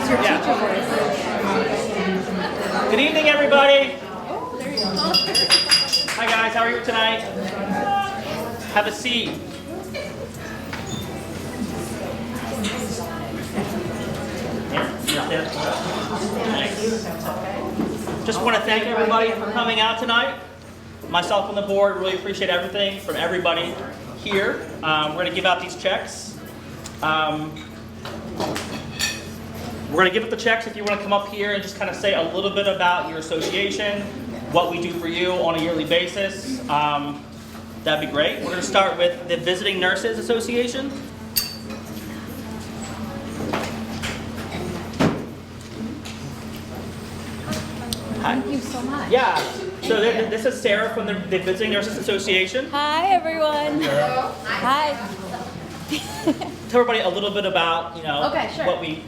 use your teacher voice. Good evening, everybody. Hi, guys. How are you tonight? Have a seat. Just want to thank everybody for coming out tonight. Myself and the board really appreciate everything from everybody here. We're going to give out these checks. We're going to give up the checks if you want to come up here and just kind of say a little bit about your association, what we do for you on a yearly basis. That'd be great. We're going to start with the Visiting Nurses Association. Thank you so much. Yeah, so this is Sarah from the Visiting Nurses Association. Hi, everyone. Hi. Tell everybody a little bit about, Okay, sure. what we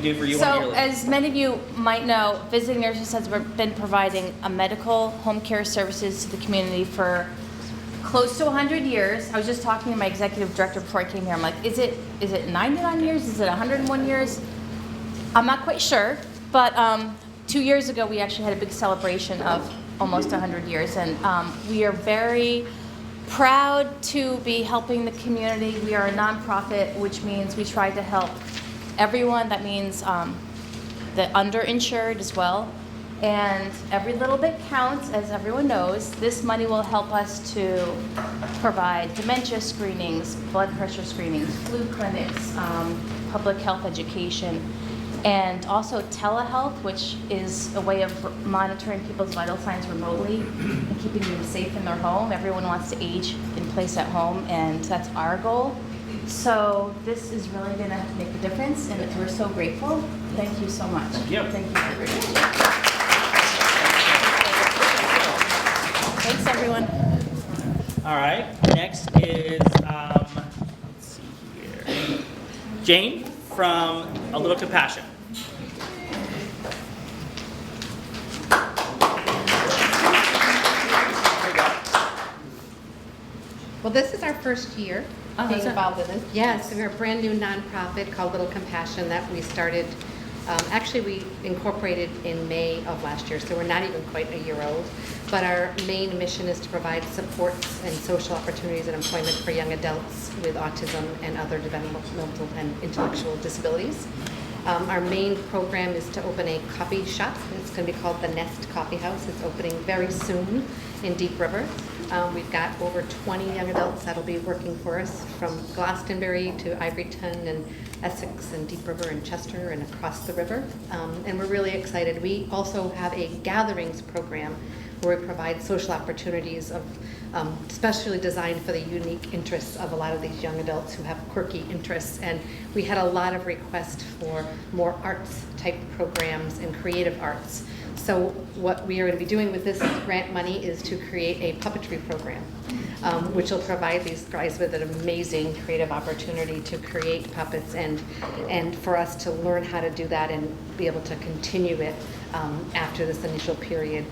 do for you on a So, yearly. as many of you might know, Visiting Nurses has been providing a medical home care services to the community for close to 100 years. I was just talking to my executive director before I came here. I'm like, is it 99 years? Is it 101 years? I'm not quite sure, but 2 years ago we actually had a big celebration of almost 100 years, and we are very proud to be helping the community. We are a nonprofit, which means we try to help everyone. That means the underinsured as well. And every little bit counts, as everyone knows. This money will help us to provide dementia screenings, blood pressure screenings, flu clinics, public health education, and also telehealth, which is a way of monitoring people's vital signs remotely and keeping them safe in their home. Everyone wants to age in place at home, and that's our goal. So this is really going to make a difference, and we're so grateful. Thank you so much. Thank you. Thank you. Thanks, everyone. All right, next is, let's see here, Jane from A Little Compassion. Well, this is our first year being is it? involved in this. Yes, we're a brand new nonprofit called Little Compassion that we started. Actually, we incorporated in May of last year, so we're not even quite a year old. But our main mission is to provide supports and social opportunities and employment for young adults with autism and other developmental and intellectual disabilities. Our main program is to open a coffee shop. It's going to be called the Nest Coffee House. It's opening very soon in Deep River. We've got over 20 young adults that'll be working for us from Glastonbury to Ivoryton and Essex and Deep River and Chester and across the river. And we're really excited. We also have a gatherings program where we provide social opportunities of specially designed for the unique interests of a lot of these young adults who have quirky interests. And we had a lot of requests for more arts type programs and creative arts. So what we are going to be doing with this grant money is to create a puppetry program, which will provide these guys with an amazing creative opportunity to create puppets and for us to learn how to do that and be able to continue it after this initial period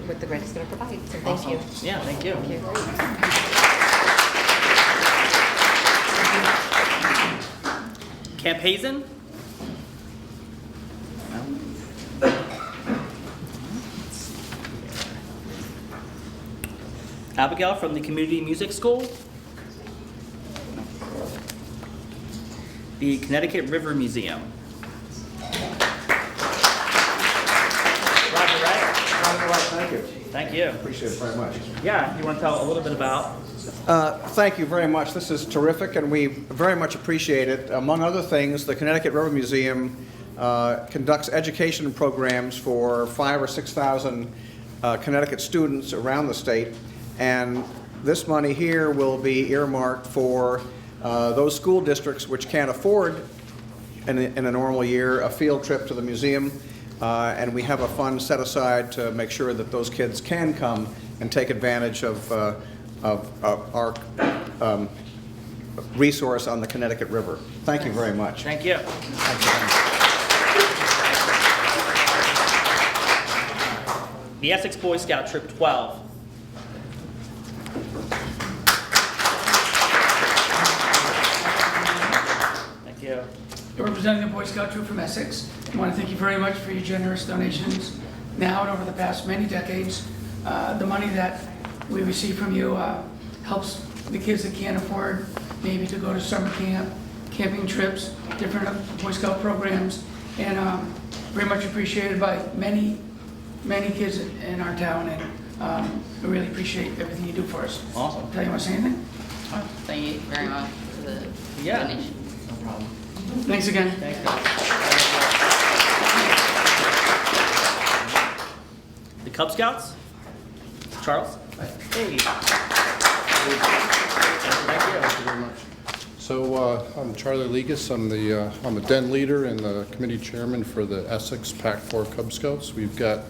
what the grant is going to provide. So thank you. Yeah, thank you. Thank you. Camp Hazen? Abigail from the Community Music School. The Connecticut River Museum. Roger Wright. Thank you. Thank you. Appreciate it very much. Yeah, you want to tell a little bit about? Thank you very much. This is terrific, and we very much appreciate it. Among other things, the Connecticut River Museum conducts education programs for 5,000 or 6,000 Connecticut students around the state, and this money here will be earmarked for those school districts which can't afford in a normal year a field trip to the museum. And we have a fund set aside to make sure that those kids can come and take advantage of our resource on the Connecticut River. Thank you very much. Thank you. Thank you very much. The Essex Boy Scout Troop 12. Thank you. representing the Boy Scout troop from Essex. I want to thank you very much for your generous donations now and over the past many decades. The money that we receive from you helps the kids that can't afford maybe to go to summer camp, camping trips, different Boy Scout programs, and very much appreciated by many kids in our town, and we really appreciate everything you do for us. Awesome. Tell you want to say anything? Thank you very much for the Yeah. donation. No problem. Thanks again. Thank you. The Cub Scouts? Charles? Hey. Thank you. Thank you very much. So I'm Charlie Legas. I'm the den leader and the committee chairman for the Essex Pac-4 Cub Scouts. We've got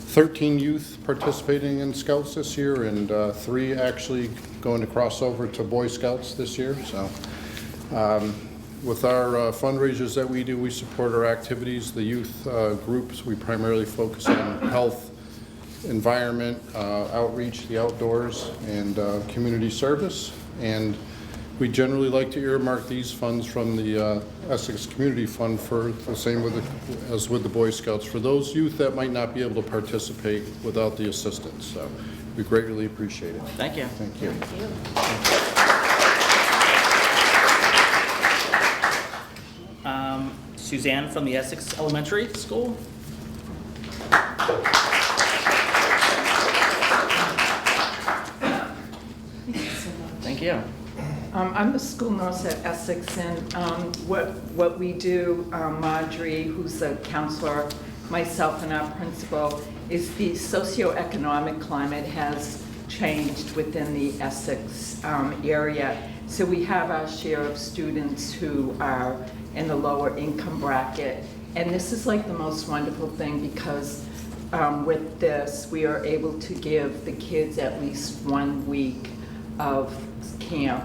13 youth participating in Scouts this year, and 3 actually going to cross over to Boy Scouts this year. So with our fundraisers that we do, we support our activities. The youth groups, we primarily focus on health, environment, outreach, the outdoors, and community service. And we generally like to earmark these funds from the Essex Community Fund for the same as with the Boy Scouts, for those youth that might not be able to participate without the assistance. So we greatly appreciate it. Thank you. Thank you. Suzanne from the Essex Elementary School. Thank you. I'm the school nurse at Essex, and what we do, Marjorie, who's a counselor, myself, and our principal, is the socioeconomic climate has changed within the Essex area. So we have our share of students who are in the lower income bracket, and this is like the most wonderful thing because with this, we are able to give the kids at least 1 week of camp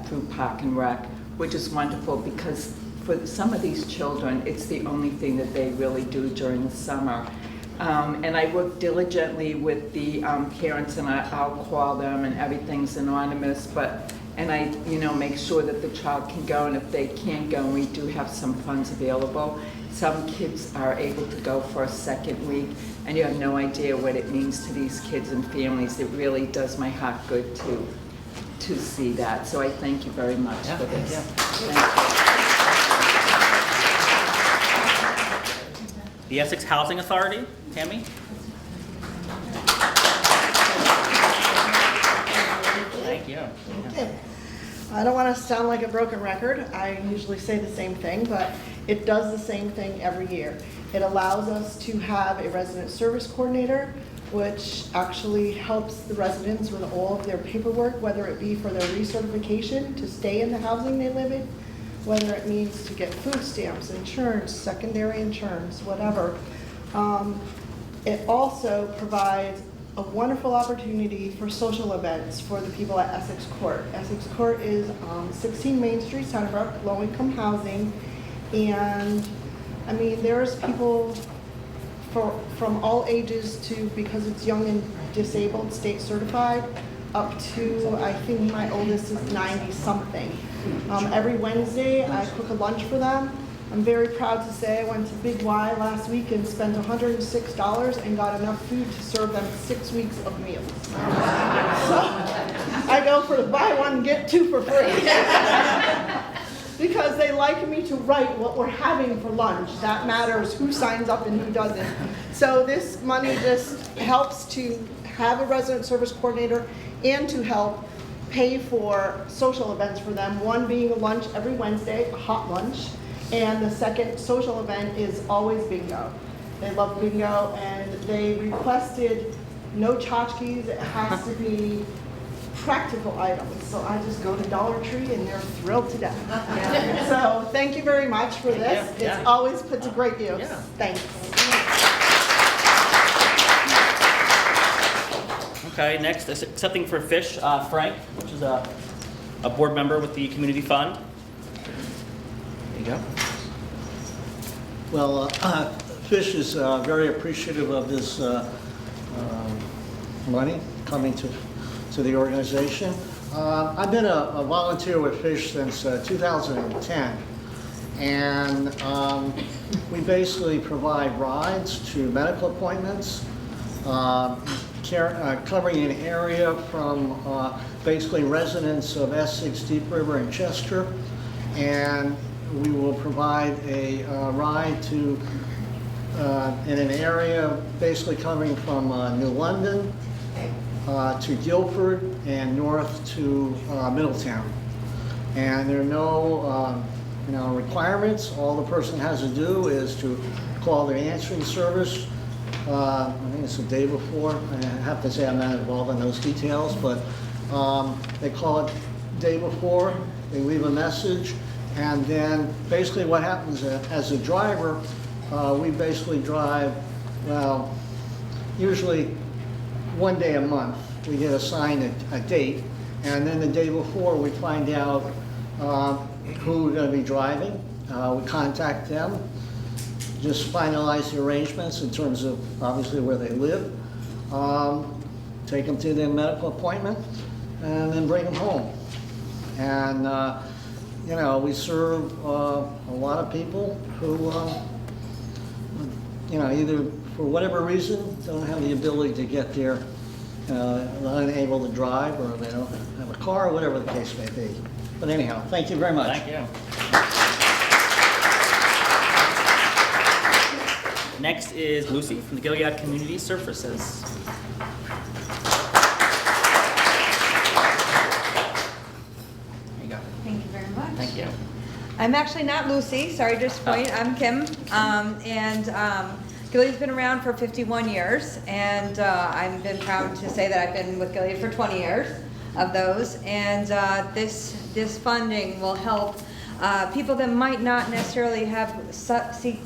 through Park and Rec, which is wonderful because for some of these children, it's the only thing that they really do during the summer. And I work diligently with the parents, and I'll call them, and everything's anonymous, and I make sure that the child can go, and if they can't go, we do have some funds available. Some kids are able to go for a second week, and you have no idea what it means to these kids and families. It really does my heart good to see that. So I thank you very much for this. Yeah. Thank you. The Essex Housing Authority, Tammy? Thank you. Okay. I don't want to sound like a broken record. I usually say the same thing, but it does the same thing every year. It allows us to have a resident service coordinator, which actually helps the residents with all of their paperwork, whether it be for their recertification to stay in the housing they live in, whether it means to get food stamps, insurance, secondary insurance, whatever. It also provides a wonderful opportunity for social events for the people at Essex Court. Essex Court is 16 Main Street, Sunnybrook, low-income housing, and I mean, there's people from all ages to, because it's young and disabled, state certified, up to, I think my oldest is 90-something. Every Wednesday, I cook a lunch for them. I'm very proud to say I went to Big Y last week and spent $106 and got enough food to serve them 6 weeks of meals. So I go for the buy one, get 2 for free. Because they like me to write what we're having for lunch. That matters, who signs up and who doesn't. So this money just helps to have a resident service coordinator and to help pay for social events for them. One being a lunch every Wednesday, a hot lunch. And the second social event is always bingo. They love bingo, and they requested no tchotchkes. It has to be practical items. So I just go to Dollar Tree, and they're thrilled to death. So thank you very much for this. Yeah. It's always put to great use. Yeah. Thanks. Okay, next is accepting for fish, Frank, which is a board member with the Community Fund. There you go. Well, Fish is very appreciative of this money coming to the organization. I've been a volunteer with Fish since 2010, And we basically provide rides to medical appointments, covering an area from basically residents of Essex, Deep River, and Chester. And we will provide a ride to in an area basically coming from New London to Guilford and north to Middletown. And there are no requirements. All the person has to do is to call their answering service. I think it's the day before. I have to say I'm not involved in those details, but they call it day before. They leave a message, and then basically what happens as a driver, we basically drive, well, usually one day a month. We get assigned a date, and then the day before we find out who we're going to be driving. We contact them, just finalize the arrangements in terms of obviously where they live, take them to their medical appointment, and then bring them home. And we serve a lot of people who either for whatever reason don't have the ability to get there, unable to drive, or they don't have a car, or whatever the case may be. But anyhow, thank you very much. Thank you. Next is Lucy from the Gilead Community Services. There you go. Thank you very much. Thank you. I'm actually not Lucy, sorry to disappoint, I'm Kim. Gilead's been around for 51 years, and I've been proud to say that I've been with Gilead for 20 years of those. And this funding will help people that might not necessarily have seek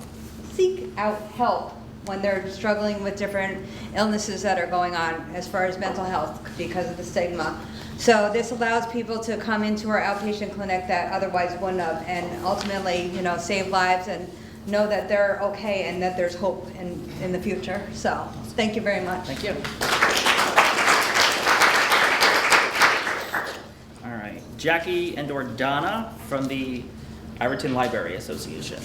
out help when they're struggling with different illnesses that are going on as far as mental health because of the stigma. So this allows people to come into our outpatient clinic that otherwise wouldn't have, and ultimately, save lives and know that they're okay and that there's hope in the future. So thank you very much. Thank you. All right, Jackie and or Donna from the Iverton Library Association.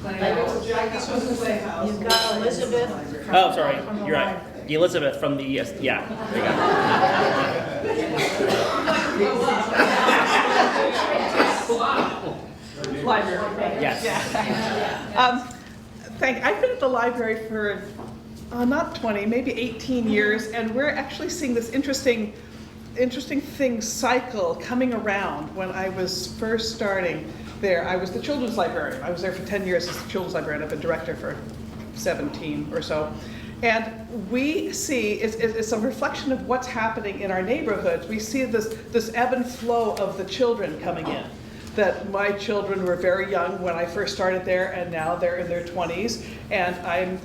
You've got Elizabeth. Oh, sorry, you're right. Elizabeth from the, yeah, there you go. Library. Yes. I've been at the library for not 20, maybe 18 years, and we're actually seeing this interesting thing cycle coming around. When I was first starting there, I was the children's librarian. I was there for 10 years as the children's librarian. I've been director for 17 or so. And we see, it's a reflection of what's happening in our neighborhoods. We see this ebb and flow of the children coming in. That my children were very young when I first started there, and now they're in their 20s. And I'm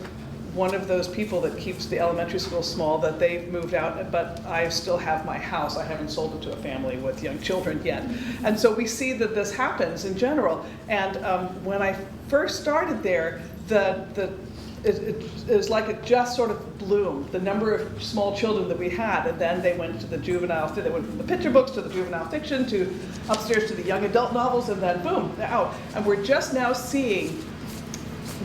one of those people that keeps the elementary school small, that they've moved out, but I still have my house. I haven't sold it to a family with young children yet. And so we see that this happens in general. And when I first started there, it was like it just sort of bloomed, the number of small children that we had, and then they went to the juvenile, they went from the picture books to the juvenile fiction to upstairs to the young adult novels, and then boom, they're out. And we're just now seeing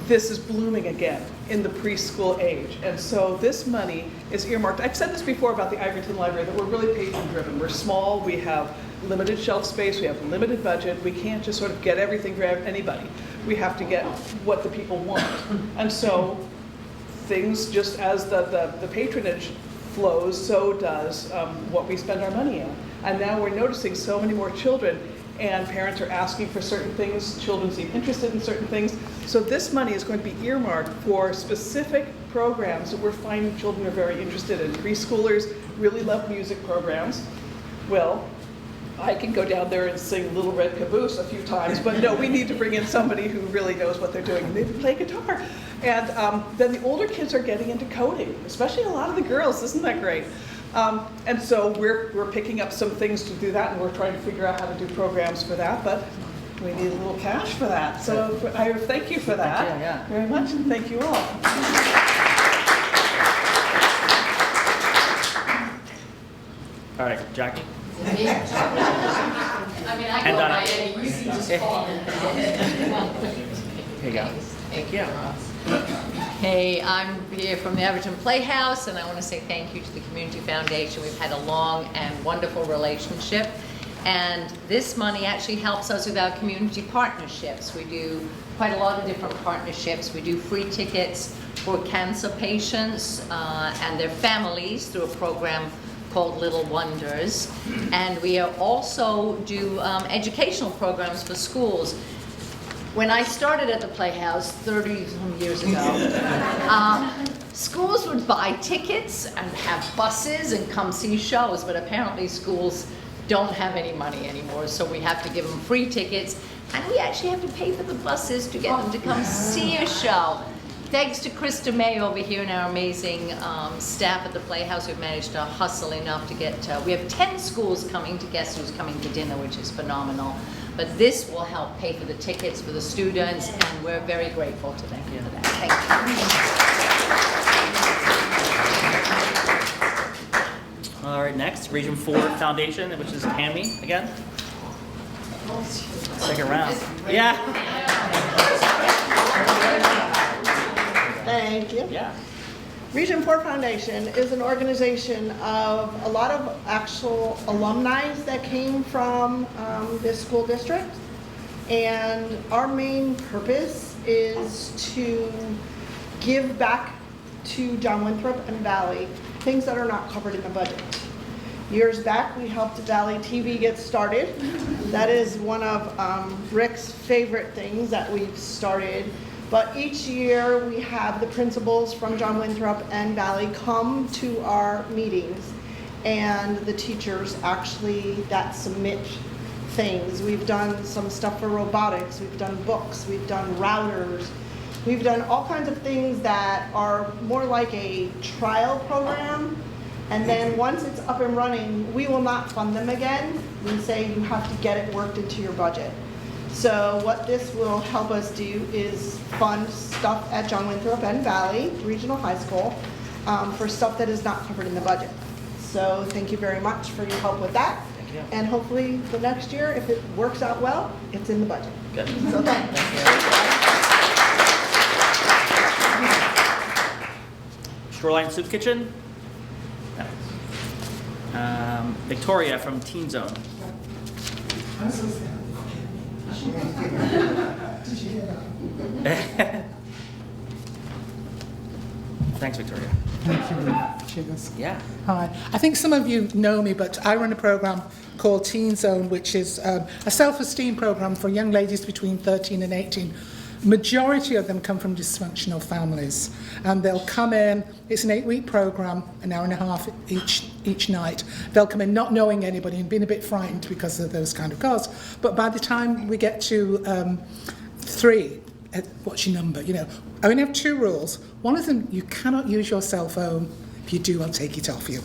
this is blooming again in the preschool age. And so this money is earmarked. I've said this before about the Iverton Library, that we're really patron driven. We're small, we have limited shelf space, we have limited budget, we can't just sort of get everything for anybody. We have to get what the people want. And so things, just as the patronage flows, so does what we spend our money on. And now we're noticing so many more children, and parents are asking for certain things, children seem interested in certain things. So this money is going to be earmarked for specific programs that we're finding children are very interested in. Preschoolers really love music programs. Well, I can go down there and sing Little Red Caboose a few times, but no, we need to bring in somebody who really knows what they're doing. They play guitar. And then the older kids are getting into coding, especially a lot of the girls. Isn't that great? And so we're picking up some things to do that, and we're trying to figure out how to do programs for that, but we need a little cash for that. So I thank you for that very much, and thank you all. All right, Jackie. I mean, I And go Donna. by Eddie, you can just call me. Here you go. Thank you. Hey, I'm here from the Everton Playhouse, and I want to say thank you to the Community Foundation. We've had a long and wonderful relationship, and this money actually helps us with our community partnerships. We do quite a lot of different partnerships. We do free tickets for cancer patients and their families through a program called Little Wonders, and we also do educational programs for schools. When I started at the Playhouse 30-some years ago, schools would buy tickets and have buses and come see shows, but apparently schools don't have any money anymore, so we have to give them free tickets, and we actually have to pay for the buses to get them to come see a show. Thanks to Krista May over here and our amazing staff at the Playhouse, we've managed to hustle enough to get, we have 10 schools coming to Guess Who's Coming to Dinner, which is phenomenal. But this will help pay for the tickets for the students, and we're very grateful to them for that. Thank you. All right, next, Region 4 Foundation, which is Tammy again. Second round. Yeah. Thank you. Yeah. Region 4 Foundation is an organization of a lot of actual alumni that came from this school district. And our main purpose is to give back to John Winthrop and Valley things that are not covered in the budget. Years back, we helped Valley TV get started. That is one of Rick's favorite things that we've started. But each year, we have the principals from John Winthrop and Valley come to our meetings, and the teachers actually that submit things. We've done some stuff for robotics, we've done books, we've done routers, we've done all kinds of things that are more like a trial program. And then once it's up and running, we will not fund them again. We say you have to get it worked into your budget. So what this will help us do is fund stuff at John Winthrop and Valley Regional High School for stuff that is not covered in the budget. So thank you very much for your help with that. Thank you. And hopefully the next year, if it works out well, it's in the budget. Good. So thanks. Shoreline Soup Kitchen. Victoria from Teen Zone. Thanks, Victoria. Thank you very much. Cheers. Yeah. Hi. I think some of you know me, but I run a program called Teen Zone, which is a self-esteem program for young ladies between 13 and 18. Majority of them come from dysfunctional families, and they'll come in. It's an 8-week program, an hour and a half each night. They'll come in not knowing anybody and being a bit frightened because of those kind of costs. But by the time we get to 3, what's your number? You know, I only have 2 rules. One of them, you cannot use your cell phone. If you do, I'll take it off you.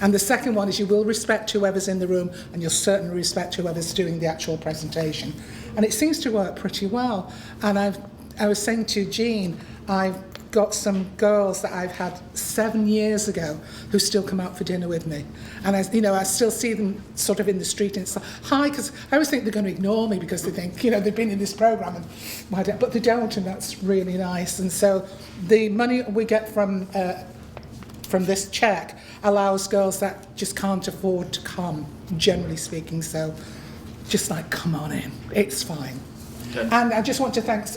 And the second one is you will respect whoever's in the room, and you'll certainly respect whoever's doing the actual presentation. And it seems to work pretty well. And I was saying to Jean, I've got some girls that I've had 7 years ago who still come out for dinner with me. And I still see them sort of in the street, and it's like, hi, because I always think they're going to ignore me because they think, they've been in this program, and but they don't, and that's really nice. And so the money we get from this check allows girls that just can't afford to come, generally speaking. So just like, come on in, it's fine. Good. And I just want to thank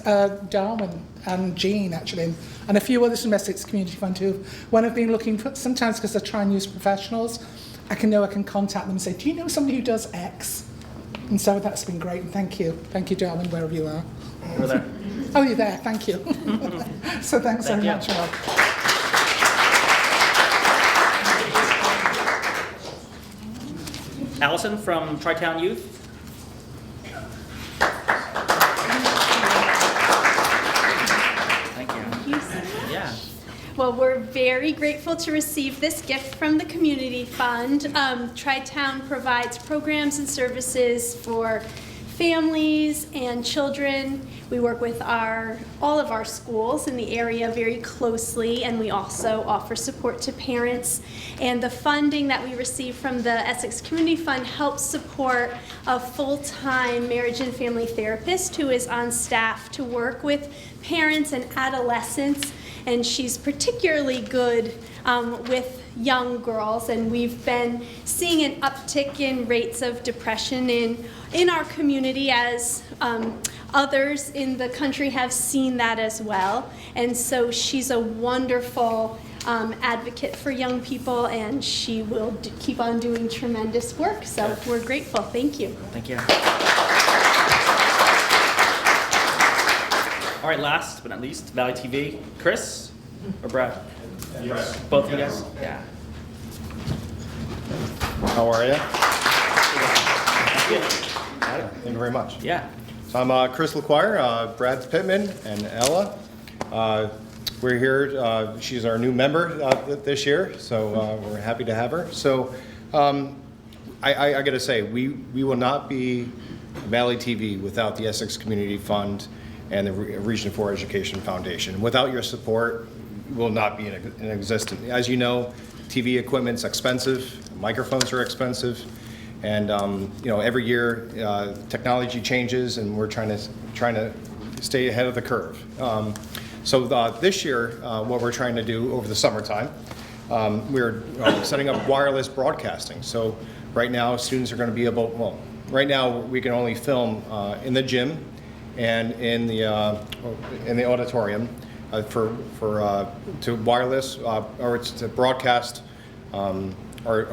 Darwin and Jean, actually, and a few others from Essex Community Fund who, when I've been looking for, sometimes because I try and use professionals, I can contact them and say, do you know somebody who does X? And so that's been great, and thank you. Thank you, Darwin, wherever you are. Over there. Oh, you're there, thank you. So thanks very much, Rob. Allison from Tri-Town Youth. Thank you. Yeah. Well, we're very grateful to receive this gift from the Community Fund. Tri-Town provides programs and services for families and children. We work with all of our schools in the area very closely, and we also offer support to parents. And the funding that we receive from the Essex Community Fund helps support a full-time marriage and family therapist who is on staff to work with parents and adolescents, and she's particularly good with young girls, and we've been seeing an uptick in rates of depression in our community as others in the country have seen that as well. And so she's a wonderful advocate for young people, and she will keep on doing tremendous work. So we're grateful. Thank you. Thank you. All right, last but not least, Valley TV. Chris or Brad? Yes. Both of you guys? Yeah. How are you? Thank you very much. Yeah. So I'm Chris LaQuire, Brad Pittman, and Ella. We're here. She's our new member this year, so we're happy to have her. So I got to say, we will not be Valley TV without the Essex Community Fund and the Region 4 Education Foundation. Without your support, we will not be in existence. As you know, TV equipment's expensive, microphones are expensive, and every year technology changes, and we're trying to stay ahead of the curve. So this year, what we're trying to do over the summertime, we're setting up wireless broadcasting. So right now, students are going to be able. Well, right now we can only film in the gym and in the auditorium to wireless or it's to broadcast our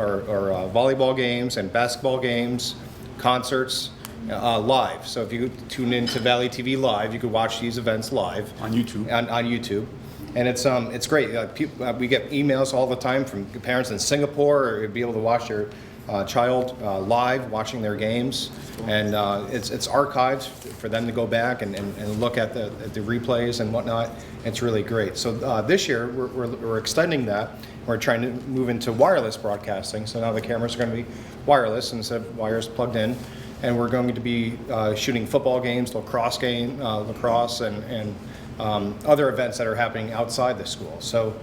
volleyball games and basketball games, concerts live. So if you tune into Valley TV Live, you could watch these events live on YouTube. On YouTube, and it's great. We get emails all the time from parents in Singapore, or be able to watch their child live watching their games, and it's archived for them to go back and look at the replays and whatnot. It's really great. So this year we're extending that. We're trying to move into wireless broadcasting. So now the cameras are going to be wireless instead of wires plugged in, and we're going to be shooting football games, lacrosse and other events that are happening outside the school. So.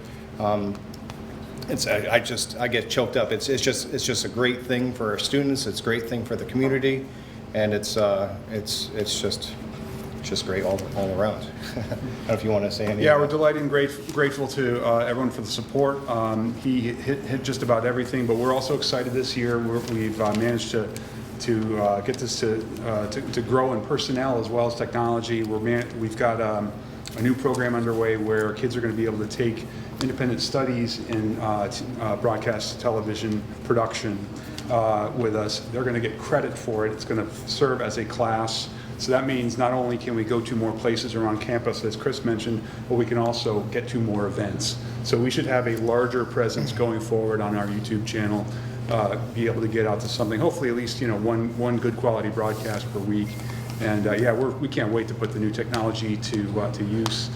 I get choked up. It's just a great thing for our students. It's a great thing for the community, and it's just great all around. I don't know if you want to say anything. Yeah, we're delighted and grateful to everyone for the support. He hit just about everything, but we're also excited this year. We've managed to get this to grow in personnel as well as technology. We've got a new program underway where kids are going to be able to take independent studies in broadcast television production with us. They're going to get credit for it. It's going to serve as a class. So that means not only can we go to more places around campus, as Chris mentioned, but we can also get to more events. So we should have a larger presence going forward on our YouTube channel, be able to get out to something, hopefully at least one good quality broadcast per week. And we can't wait to put the new technology to use.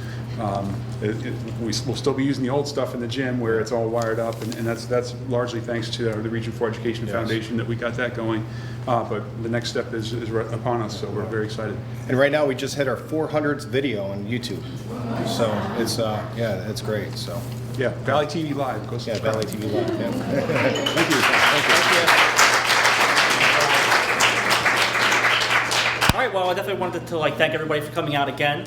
We'll still be using the old stuff in the gym where it's all wired up, and that's largely thanks to the Region 4 Education Foundation that we got that going. But the next step is right upon us, so we're very excited. And right now we just hit our 400th video on YouTube, so it's it's great. So yeah, Valley TV Live. Go subscribe. Yeah, Valley TV Live. Yeah. Thank you. All right, well, I definitely wanted to thank everybody for coming out again.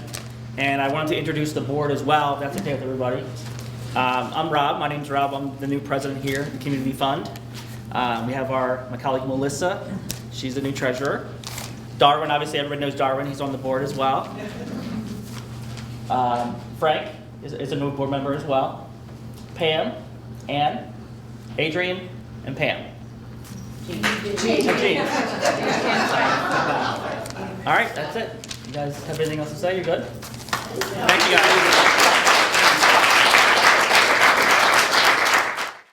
And I wanted to introduce the board as well, if that's okay with everybody. I'm Rob. My name's Rob. I'm the new president here at the Community Fund. We have my colleague Melissa. She's the new treasurer. Darwin, obviously everybody knows Darwin. He's on the board as well. Frank is a new board member as well. Pam, Ann, Adrian, and Pam. Jean. All right, that's it. You guys have anything else to say? You're good? Thank you guys.